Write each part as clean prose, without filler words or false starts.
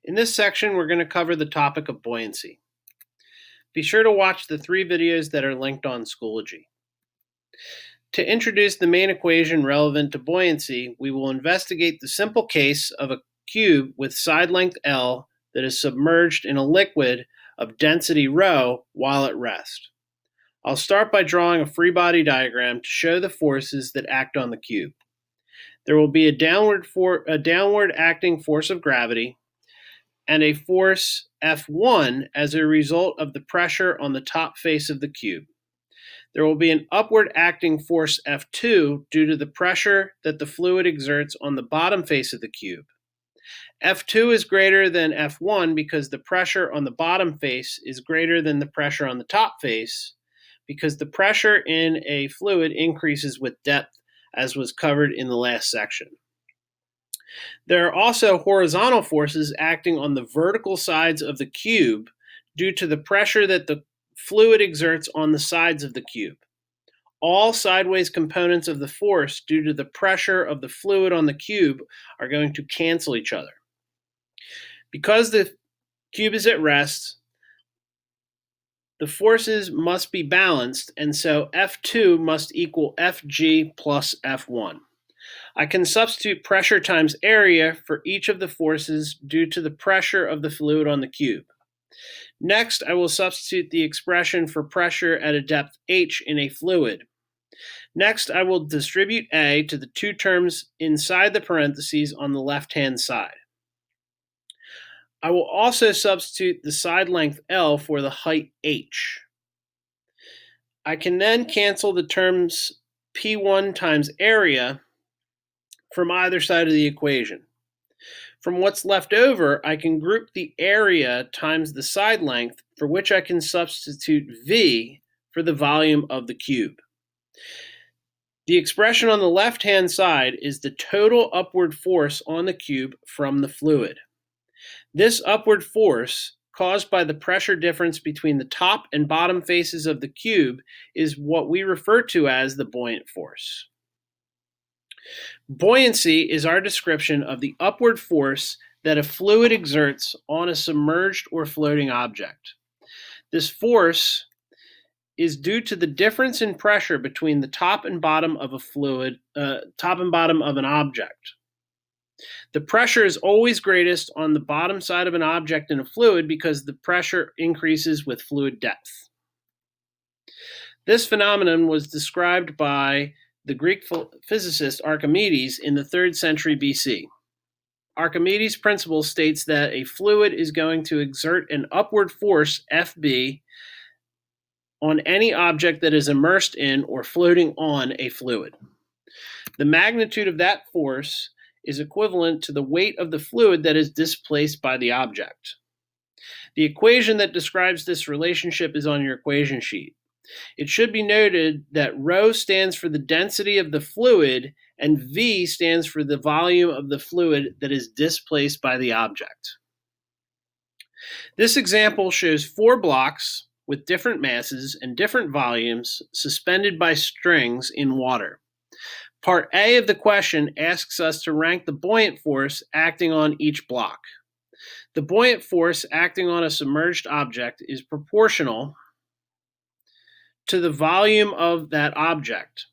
In this section, we're going to cover the topic of buoyancy. Be sure to watch the 3 videos that are linked on Schoology. To introduce the main equation relevant to buoyancy, we will investigate the simple case of a cube with side length L that is submerged in a liquid of density ρ while at rest. I'll start by drawing a free body diagram to show the forces that act on the cube. There will be a downward acting force of gravity and a force F1 as a result of the pressure on the top face of the cube. There will be an upward acting force F2 due to the pressure that the fluid exerts on the bottom face of the cube. F2 is greater than F1 because the pressure on the bottom face is greater than the pressure on the top face, because the pressure in a fluid increases with depth, as was covered in the last section. There are also horizontal forces acting on the vertical sides of the cube due to the pressure that the fluid exerts on the sides of the cube. All sideways components of the force due to the pressure of the fluid on the cube are going to cancel each other. Because the cube is at rest, the forces must be balanced, and so F2 must equal Fg plus F1. I can substitute pressure times area for each of the forces due to the pressure of the fluid on the cube. Next, I will substitute the expression for pressure at a depth h in a fluid. Next, I will distribute A to the 2 terms inside the parentheses on the left-hand side. I will also substitute the side length L for the height h. I can then cancel the terms P1 times area from either side of the equation. From what's left over, I can group the area times the side length, for which I can substitute V for the volume of the cube. The expression on the left-hand side is the total upward force on the cube from the fluid. This upward force, caused by the pressure difference between the top and bottom faces of the cube, is what we refer to as the buoyant force. Buoyancy is our description of the upward force that a fluid exerts on a submerged or floating object. This force is due to the difference in pressure between the top and bottom of an object. The pressure is always greatest on the bottom side of an object in a fluid because the pressure increases with fluid depth. This phenomenon was described by the Greek physicist Archimedes in the 3rd century BC. Archimedes' principle states that a fluid is going to exert an upward force, Fb, on any object that is immersed in or floating on a fluid. The magnitude of that force is equivalent to the weight of the fluid that is displaced by the object. The equation that describes this relationship is on your equation sheet. It should be noted that ρ stands for the density of the fluid and V stands for the volume of the fluid that is displaced by the object. This example shows 4 blocks with different masses and different volumes suspended by strings in water. Part A of the question asks us to rank the buoyant force acting on each block. The buoyant force acting on a submerged object is proportional to the volume of that object.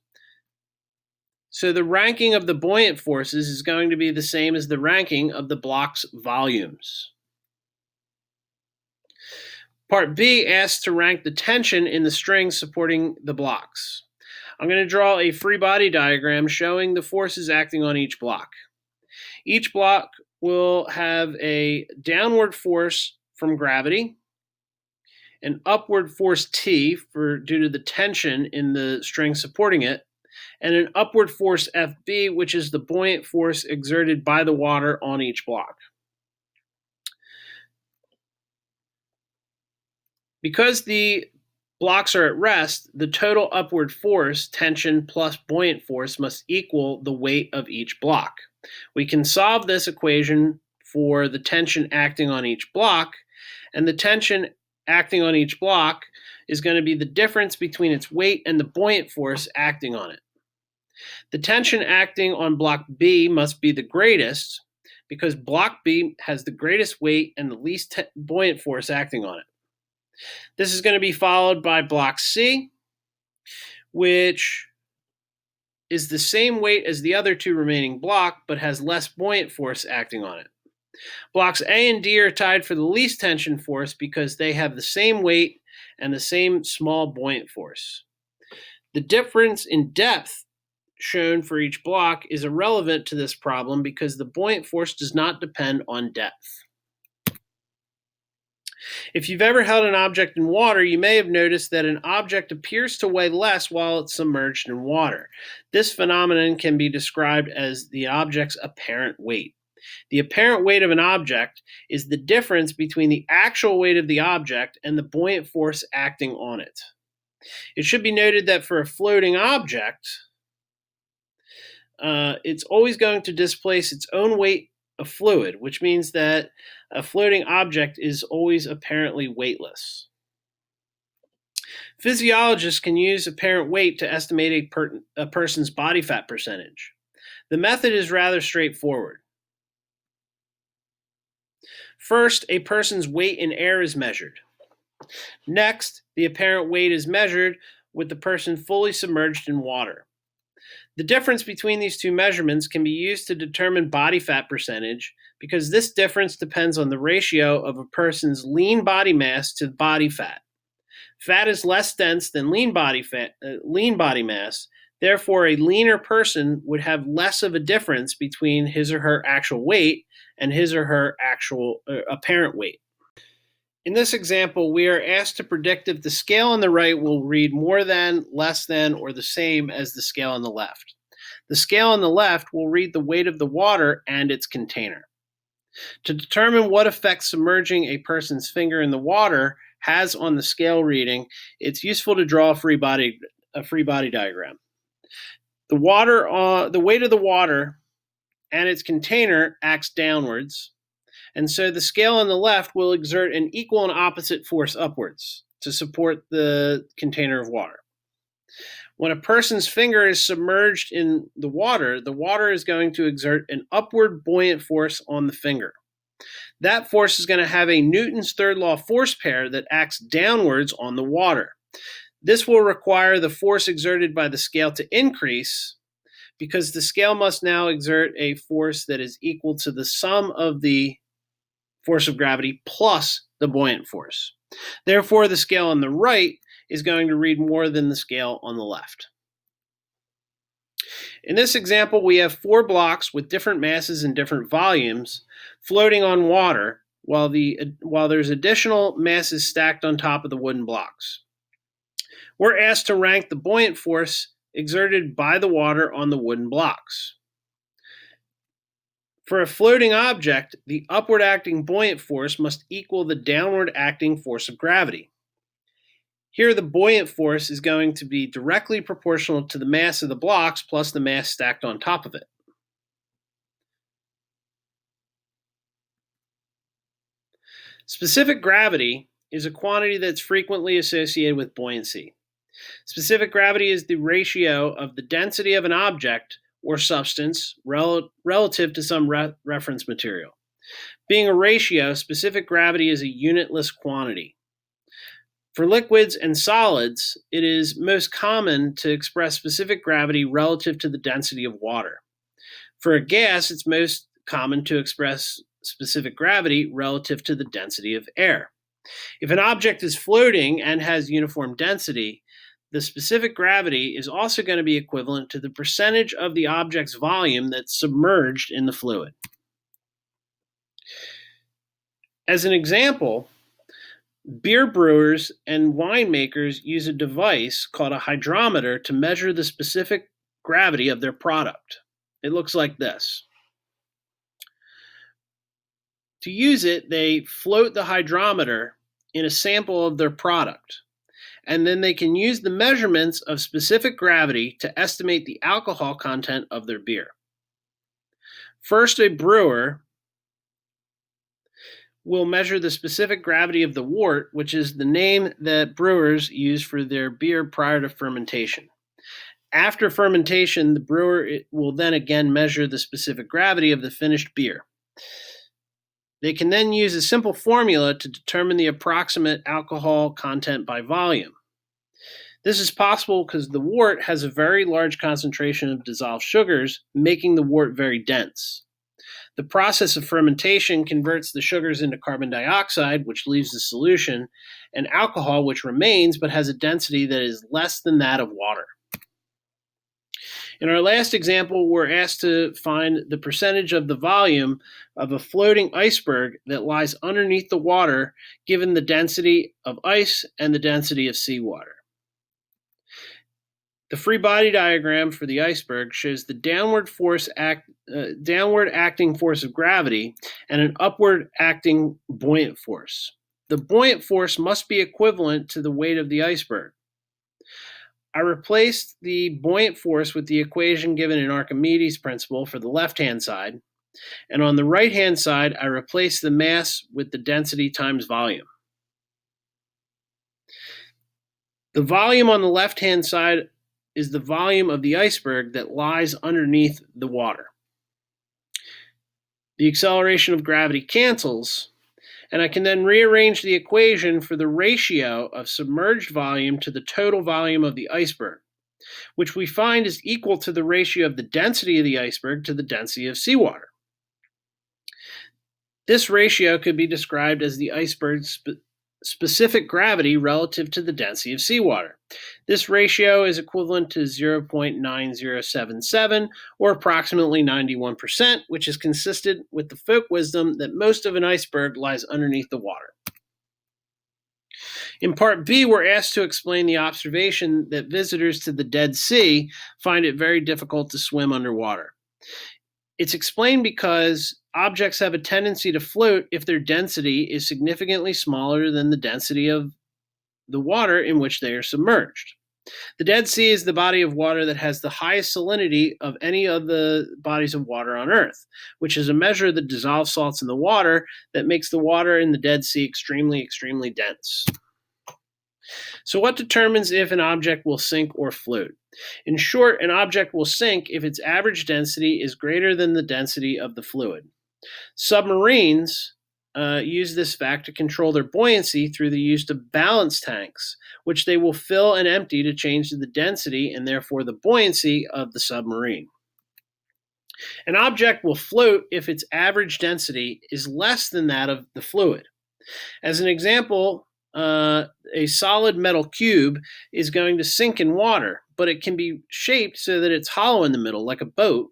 So the ranking of the buoyant forces is going to be the same as the ranking of the block's volumes. Part B asks to rank the tension in the strings supporting the blocks. I'm going to draw a free body diagram showing the forces acting on each block. Each block will have a downward force from gravity, an upward force T due to the tension in the string supporting it, and an upward force Fb, which is the buoyant force exerted by the water on each block. Because the blocks are at rest, the total upward force, tension plus buoyant force, must equal the weight of each block. We can solve this equation for the tension acting on each block, and the tension acting on each block is going to be the difference between its weight and the buoyant force acting on it. The tension acting on block B must be the greatest because block B has the greatest weight and the least buoyant force acting on it. This is going to be followed by block C, which is the same weight as the other two remaining block, but has less buoyant force acting on it. Blocks A and D are tied for the least tension force because they have the same weight and the same small buoyant force. The difference in depth shown for each block is irrelevant to this problem because the buoyant force does not depend on depth. If you've ever held an object in water, you may have noticed that an object appears to weigh less while it's submerged in water. This phenomenon can be described as the object's apparent weight. The apparent weight of an object is the difference between the actual weight of the object and the buoyant force acting on it. It should be noted that for a floating object, it's always going to displace its own weight of fluid, which means that a floating object is always apparently weightless. Physiologists can use apparent weight to estimate a person's body fat percentage. The method is rather straightforward. First, a person's weight in air is measured. Next, the apparent weight is measured with the person fully submerged in water. The difference between these two measurements can be used to determine body fat percentage because this difference depends on the ratio of a person's lean body mass to body fat. Fat is less dense than lean body mass. Therefore, a leaner person would have less of a difference between his or her actual weight and his or her actual apparent weight. In this example, we are asked to predict if the scale on the right will read more than, less than, or the same as the scale on the left. The scale on the left will read the weight of the water and its container. To determine what effect submerging a person's finger in the water has on the scale reading, it's useful to draw a free body diagram. The weight of the water and its container acts downwards, and so the scale on the left will exert an equal and opposite force upwards to support the container of water. When a person's finger is submerged in the water is going to exert an upward buoyant force on the finger. That force is going to have a Newton's third law force pair that acts downwards on the water. This will require the force exerted by the scale to increase because the scale must now exert a force that is equal to the sum of the force of gravity plus the buoyant force. Therefore, the scale on the right is going to read more than the scale on the left. In this example, we have 4 blocks with different masses and different volumes floating on water while there's additional masses stacked on top of the wooden blocks. We're asked to rank the buoyant force exerted by the water on the wooden blocks. For a floating object, the upward acting buoyant force must equal the downward acting force of gravity. Here, the buoyant force is going to be directly proportional to the mass of the blocks plus the mass stacked on top of it. Specific gravity is a quantity that's frequently associated with buoyancy. Specific gravity is the ratio of the density of an object or substance relative to some reference material. Being a ratio, specific gravity is a unitless quantity. For liquids and solids, it is most common to express specific gravity relative to the density of water. For a gas, it's most common to express specific gravity relative to the density of air. If an object is floating and has uniform density, the specific gravity is also going to be equivalent to the percentage of the object's volume that's submerged in the fluid. As an example, beer brewers and winemakers use a device called a hydrometer to measure the specific gravity of their product. It looks like this. To use it, they float the hydrometer in a sample of their product, and then they can use the measurements of specific gravity to estimate the alcohol content of their beer. First, a brewer will measure the specific gravity of the wort, which is the name that brewers use for their beer prior to fermentation. After fermentation, the brewer will then again measure the specific gravity of the finished beer. They can then use a simple formula to determine the approximate alcohol content by volume. This is possible because the wort has a very large concentration of dissolved sugars, making the wort very dense. The process of fermentation converts the sugars into carbon dioxide, which leaves the solution, and alcohol, which remains but has a density that is less than that of water. In our last example, we're asked to find the percentage of the volume of a floating iceberg that lies underneath the water, given the density of ice and the density of seawater. The free body diagram for the iceberg shows the downward acting force of gravity and an upward acting buoyant force. The buoyant force must be equivalent to the weight of the iceberg. I replaced the buoyant force with the equation given in Archimedes' Principle for the left-hand side, and on the right-hand side, I replaced the mass with the density times volume. The volume on the left-hand side is the volume of the iceberg that lies underneath the water. The acceleration of gravity cancels, and I can then rearrange the equation for the ratio of submerged volume to the total volume of the iceberg, which we find is equal to the ratio of the density of the iceberg to the density of seawater. This ratio could be described as the iceberg's specific gravity relative to the density of seawater. This ratio is equivalent to 0.9077, or approximately 91%, which is consistent with the folk wisdom that most of an iceberg lies underneath the water. In Part B, we're asked to explain the observation that visitors to the Dead Sea find it very difficult to swim underwater. It's explained because objects have a tendency to float if their density is significantly smaller than the density of the water in which they are submerged. The Dead Sea is the body of water that has the highest salinity of any of the bodies of water on Earth, which is a measure of the dissolved salts in the water that makes the water in the Dead Sea extremely, extremely dense. So what determines if an object will sink or float? In short, an object will sink if its average density is greater than the density of the fluid. Submarines use this fact to control their buoyancy through the use of balance tanks, which they will fill and empty to change the density and therefore the buoyancy of the submarine. An object will float if its average density is less than that of the fluid. As an example, a solid metal cube is going to sink in water, but it can be shaped so that it's hollow in the middle like a boat,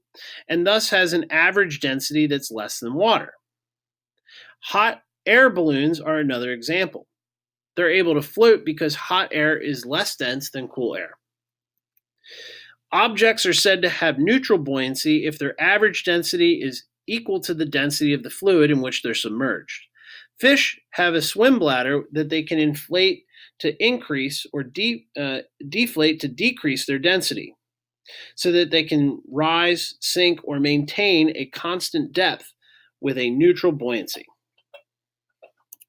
and thus has an average density that's less than water. Hot air balloons are another example. They're able to float because hot air is less dense than cool air. Objects are said to have neutral buoyancy if their average density is equal to the density of the fluid in which they're submerged. Fish have a swim bladder that they can inflate to increase or deflate to decrease their density, so that they can rise, sink, or maintain a constant depth with a neutral buoyancy.